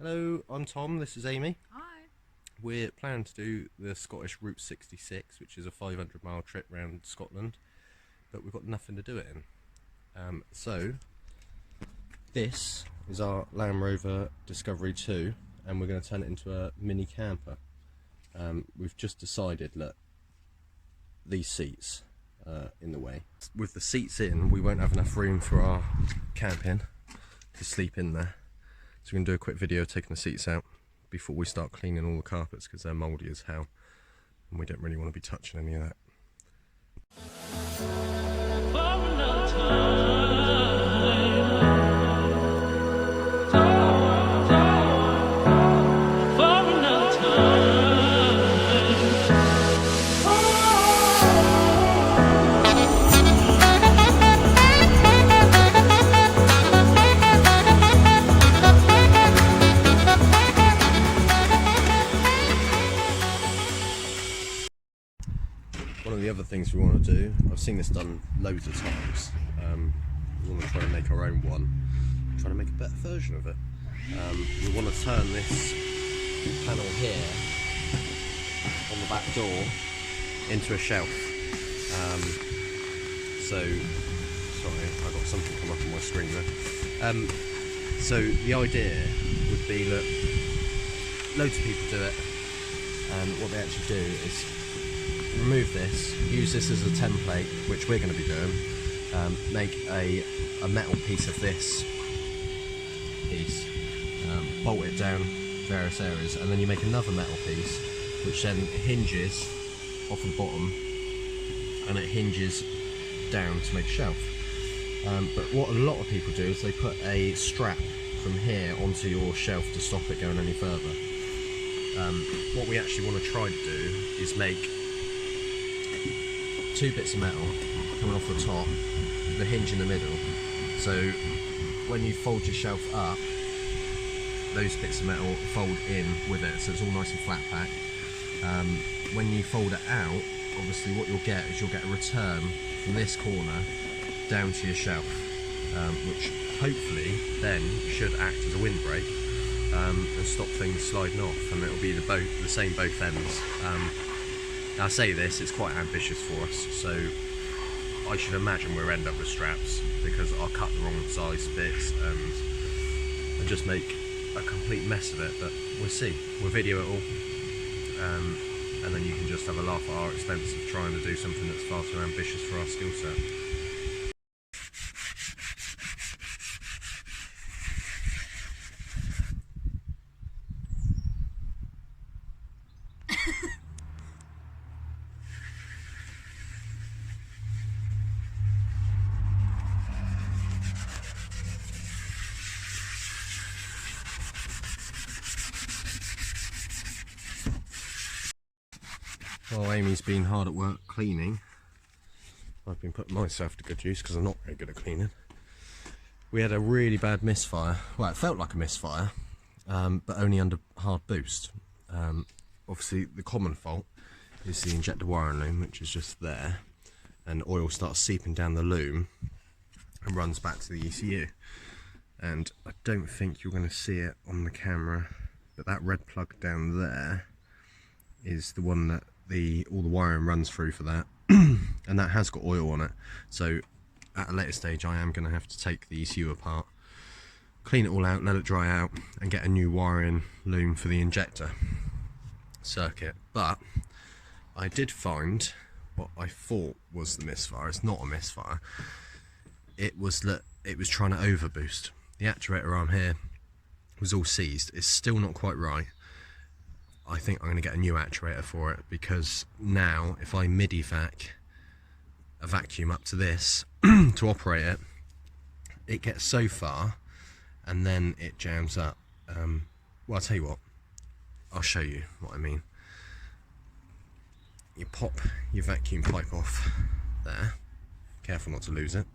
Hello, I'm Tom, this is Amy. Hi. We're planning to do the Scottish Route 66, which is a 500-mile trip around Scotland, but we've got nothing to do it in. So, this is our Landrover Discovery 2, and we're going to turn it into a mini camper. We've just decided that these seats are in the way. With the seats in, we won't have enough room for our camping to sleep in there. So we're going to do a quick video taking the seats out before we start cleaning all the carpets because they're mouldy as hell and we don't really want to be touching any of that. One of the other things we want to do, I've seen this done loads of times, we want to try and make our own one, try to make a better version of it. We want to turn this panel here on the back door into a shelf. Sorry, I got something come up on my screen there. So the idea would be that loads of people do it, and what they actually do is remove this, use this as a template, which we're going to be doing, make a metal piece of this piece, bolt it down various areas, and then you make another metal piece which then hinges off the bottom and it hinges down to make a shelf. But what a lot of people do is they put a strap from here onto your shelf to stop it going any further. What we actually want to try to do is make two bits of metal coming off the top, the hinge in the middle, so when you fold your shelf up, those bits of metal fold in with it, so it's all nice and flat pack. When you fold it out, obviously what you'll get is you'll get a return from this corner down to your shelf, which hopefully then should act as a windbreak and stop things sliding off, and it'll be the same both ends. Now I say this, it's quite ambitious for us, so I should imagine we'll end up with straps because I'll cut the wrong size bits and just make a complete mess of it, but we'll see. We'll video it all, and then you can just have a laugh at our expense of trying to do something that's far too ambitious for our skill set. While Amy's been hard at work cleaning, I've been putting myself to good use because I'm not very good at cleaning. We had a really bad misfire. Well, it felt like a misfire, but only under hard boost. Obviously, the common fault is the injector wiring loom, which is just there, and oil starts seeping down the loom and runs back to the ECU. And I don't think you're going to see it on the camera, but that red plug down there is the one that all the wiring runs through for that, and that has got oil on it. So at a later stage I am going to have to take the ECU apart, clean it all out, let it dry out, and get a new wiring loom for the injector circuit. But I did find what I thought was the misfire. It's not a misfire. It was that it was trying to overboost. The actuator arm here was all seized. It's still not quite right. I think I'm going to get a new actuator for it, because now if I MIDI vac a vacuum up to this to operate it, it gets so far and then it jams up. Well, I'll tell you what, I'll show you what I mean. You pop your vacuum pipe off there, careful not to lose it.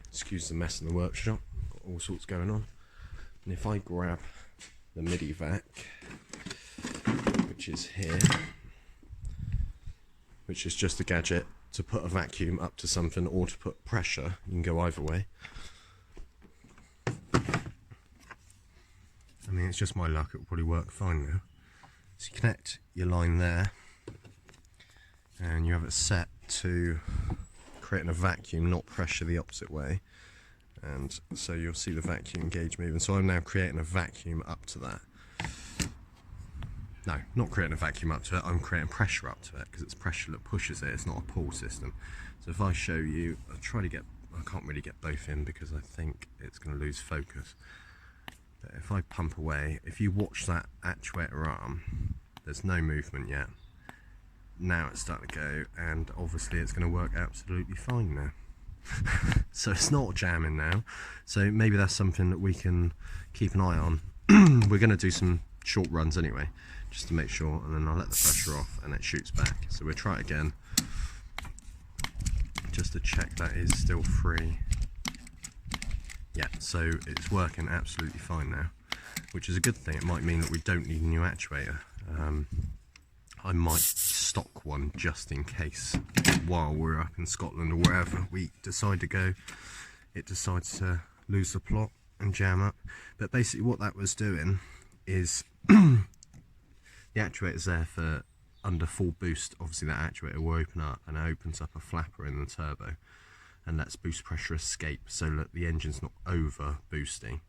Excuse the mess in the workshop, got all sorts going on. And if I grab the MIDI vac, which is here, which is just a gadget to put a vacuum up to something or to put pressure, you can go either way. mean, it's just my luck, it will probably work fine now. So you connect your line there, and you have it set to creating a vacuum, not pressure the opposite way. And so you'll see the vacuum gauge moving. So I'm now creating a vacuum up to that. No, not creating a vacuum up to it, I'm creating pressure up to it, because it's pressure that pushes it, it's not a pull system. So if I show you, I'll try to get, I can't really get both in because I think it's going to lose focus. But if I pump away, if you watch that actuator arm, there's no movement yet. Now it's starting to go, and obviously it's going to work absolutely fine now. So it's not jamming now, so maybe that's something that we can keep an eye on. We're going to do some short runs anyway, just to make sure, and then I'll let the pressure off and it shoots back. So we'll try it again, just to check that is still free. Yeah, so it's working absolutely fine now, which is a good thing. It might mean that we don't need a new actuator. I might stock one just in case while we're up in Scotland or wherever we decide to go, it decides to lose the plot and jam up. But basically what that was doing is the actuator's there for under full boost. Obviously that actuator will open up and it opens up a flapper in the turbo and lets boost pressure escape so that the engine's not over boosting.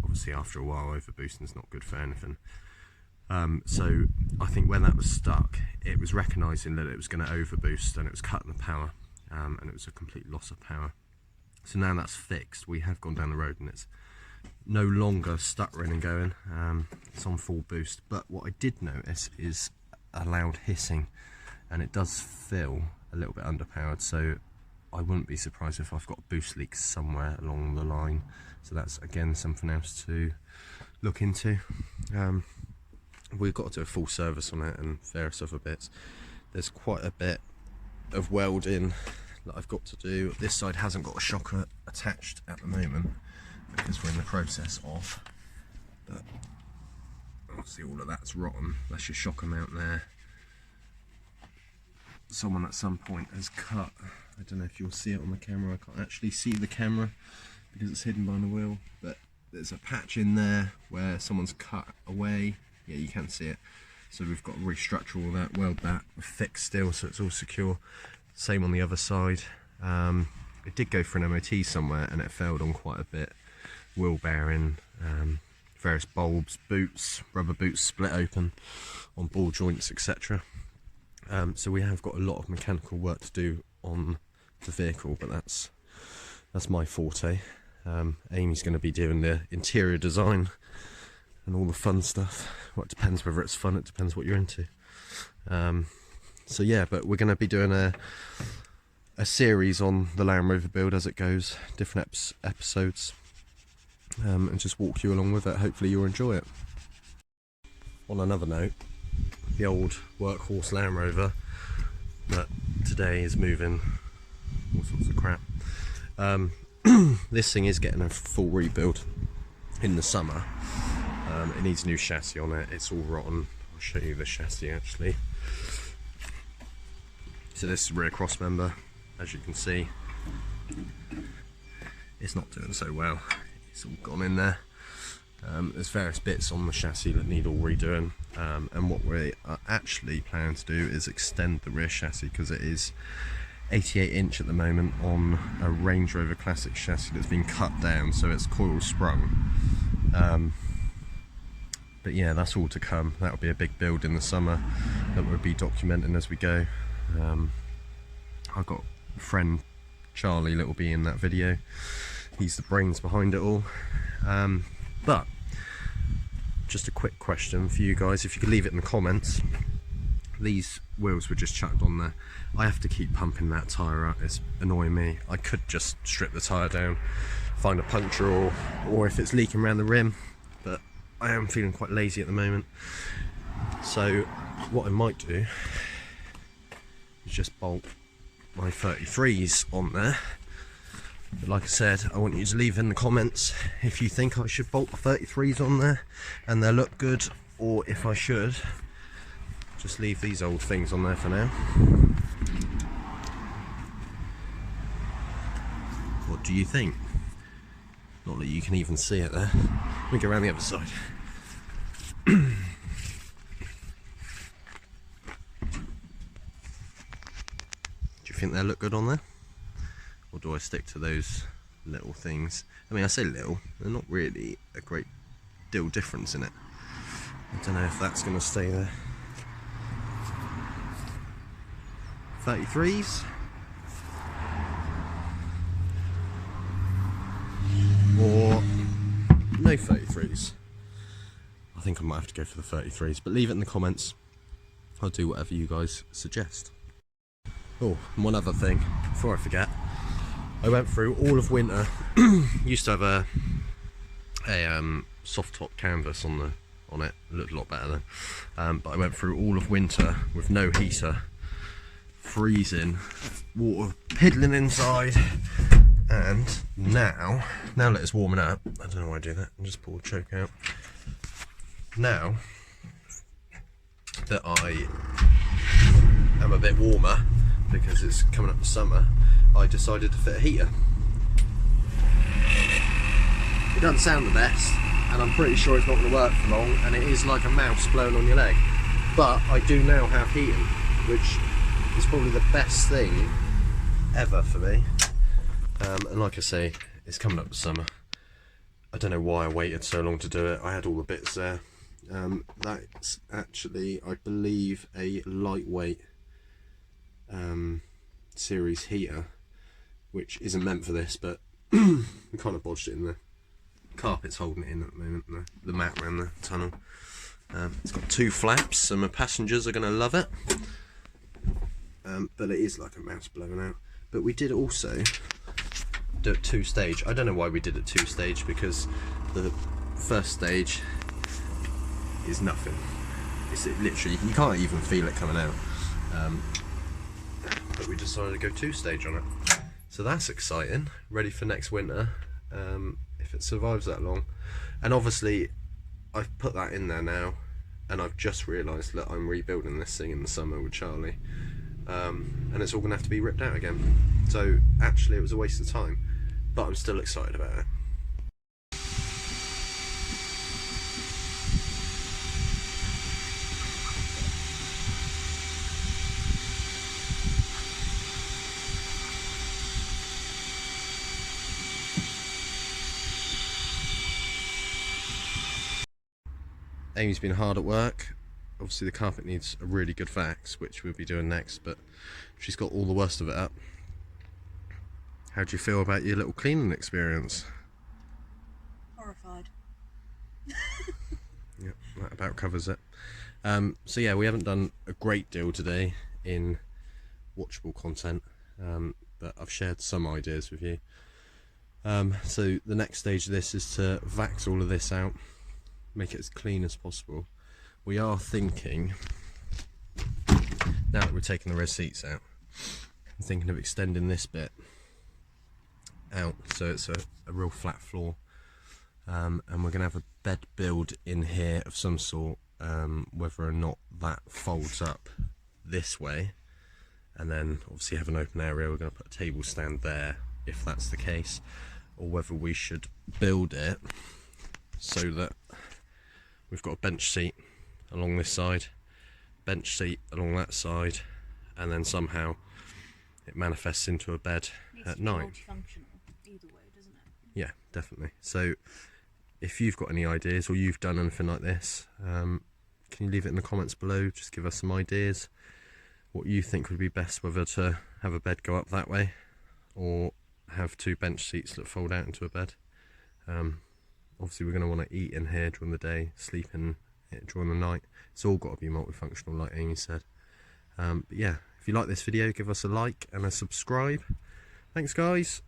Obviously after a while over boosting is not good for anything. So I think when that was stuck, it was recognising that it was going to overboost and it was cutting the power, and it was a complete loss of power. So now that's fixed, we have gone down the road and it's no longer stuttering and going, it's on full boost. But what I did notice is a loud hissing, and it does feel a little bit underpowered, so I wouldn't be surprised if I've got boost leaks somewhere along the line. So that's again something else to look into. We've got to do a full service on it and various other bits. There's quite a bit of welding that I've got to do. This side hasn't got a shocker attached at the moment because we're in the process of, but obviously all of that's rotten. That's your shocker mount there. Someone at some point has cut, I don't know if you'll see it on the camera, I can't actually see the camera because it's hidden behind the wheel, but there's a patch in there where someone's cut away. Yeah, you can see it. So we've got to restructure all that, weld that, fix still so it's all secure. Same on the other side. It did go for an MOT somewhere and it failed on quite a bit. Wheel bearing, various bulbs, boots, rubber boots split open on ball joints, etc. So we have got a lot of mechanical work to do on the vehicle, but that's my forte. Amy's going to be doing the interior design and all the fun stuff. Well, it depends whether it's fun, it depends what you're into. So yeah, but we're going to be doing a series on the Landrover build as it goes, different episodes, and just walk you along with it. Hopefully you'll enjoy it. On another note, the old workhorse Landrover that today is moving all sorts of crap. This thing is getting a full rebuild in the summer. It needs a new chassis on it, it's all rotten. I'll show you the chassis actually. So this is rear cross member, as you can see. It's not doing so well, it's all gone in there. There's various bits on the chassis that need all redoing, and what we are actually planning to do is extend the rear chassis because it is 88 inch at the moment on a Range Rover Classic chassis that's been cut down, so it's coil sprung. But yeah, that's all to come. That'll be a big build in the summer that we'll be documenting as we go. I've got a friend Charlie that will be in that video. He's the brains behind it all. But just a quick question for you guys, if you could leave it in the comments. These wheels were just chucked on there. I have to keep pumping that tyre out, it's annoying me. I could just strip the tyre down, find a puncture, or if it's leaking around the rim, but I am feeling quite lazy at the moment. So what I might do is just bolt my 33s on there. But like I said, I want you to leave in the comments if you think I should bolt the 33s on there and they look good, or if I should just leave these old things on there for now. What do you think? Not that you can even see it there. Let me go around the other side. Do you think they look good on there? Or do I stick to those little things? I mean, I say little, they're not really a great deal difference in it. I don't know if that's going to stay there. 33s? Or no 33s? I think I might have to go for the 33s, but leave it in the comments. I'll do whatever you guys suggest. Oh, and one other thing, before I forget. I went through all of winter. Used to have a soft top canvas on it. It looked a lot better then. But I went through all of winter with no heater, freezing, water piddling inside, and now that it's warming up, I don't know why I do that. I just pull the choke out. Now that I am a bit warmer because it's coming up to summer, I decided to fit a heater. It doesn't sound the best, and I'm pretty sure it's not going to work for long, and it is like a mouse blowing on your leg. But I do now have heating, which is probably the best thing ever for me. And like I say, it's coming up to summer. I don't know why I waited so long to do it. I had all the bits there. That's actually, I believe, a lightweight series heater, which isn't meant for this, but we kind of bodged it in there. Carpet's holding it in at the moment, the mat around the tunnel. It's got 2 flaps, and my passengers are going to love it. But it is like a mouse blowing out. But we did also do it 2-stage. I don't know why we did it 2-stage, because the first stage is nothing. It's literally, you can't even feel it coming out. But we decided to go 2-stage on it. So that's exciting, ready for next winter, if it survives that long. And obviously I've put that in there now, and I've just realised that I'm rebuilding this thing in the summer with Charlie, and it's all going to have to be ripped out again. So actually it was a waste of time, but I'm still excited about it. Amy's been hard at work. Obviously the carpet needs a really good wax, which we'll be doing next, but she's got all the worst of it up. How do you feel about your little cleaning experience? Horrified. Yep, that about covers it. So yeah, we haven't done a great deal today in watchable content, but I've shared some ideas with you. So the next stage of this is to wax all of this out, make it as clean as possible. We are thinking, now that we're taking the red seats out, I'm thinking of extending this bit out so it's a real flat floor, and we're going to have a bed build in here of some sort, whether or not that folds up this way, and then obviously have an open area. We're going to put a table stand there if that's the case, or whether we should build it so that we've got a bench seat along this side, bench seat along that side, and then somehow it manifests into a bed at night. Multifunctional either way, doesn't it? Yeah, definitely. So if you've got any ideas or you've done anything like this, can you leave it in the comments below? Just give us some ideas what you think would be best, whether to have a bed go up that way or have 2 bench seats that fold out into a bed. Obviously we're going to want to eat in here during the day, sleep in it during the night. It's all got to be multifunctional like Amy said. But yeah, if you like this video, give us a like and a subscribe. Thanks guys.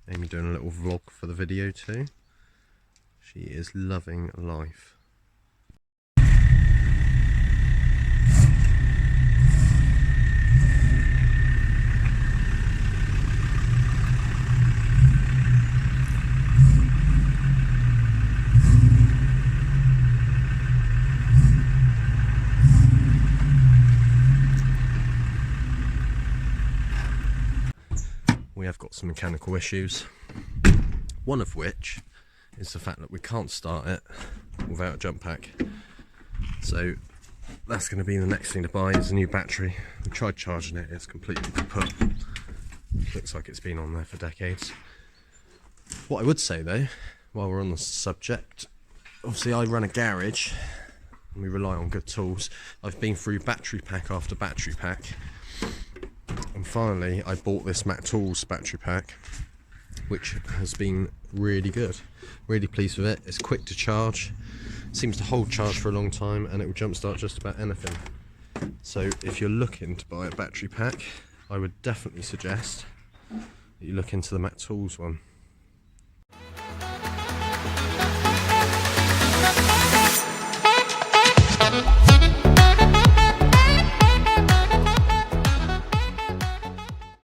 Amy doing a little vlog for the video too. She is loving life. got some mechanical issues. One of which is the fact that we can't start it without a jump pack. So that's going to be the next thing to buy, is a new battery. We tried charging it, it's completely kaput. Looks like it's been on there for decades. What I would say though, while we're on the subject, obviously I run a garage and we rely on good tools. I've been through battery pack after battery pack, and finally I bought this Mac Tools battery pack, which has been really good. Really pleased with it. It's quick to charge, seems to hold charge for a long time, and it will jumpstart just about anything. So if you're looking to buy a battery pack, I would definitely suggest that you look into the Mac Tools one.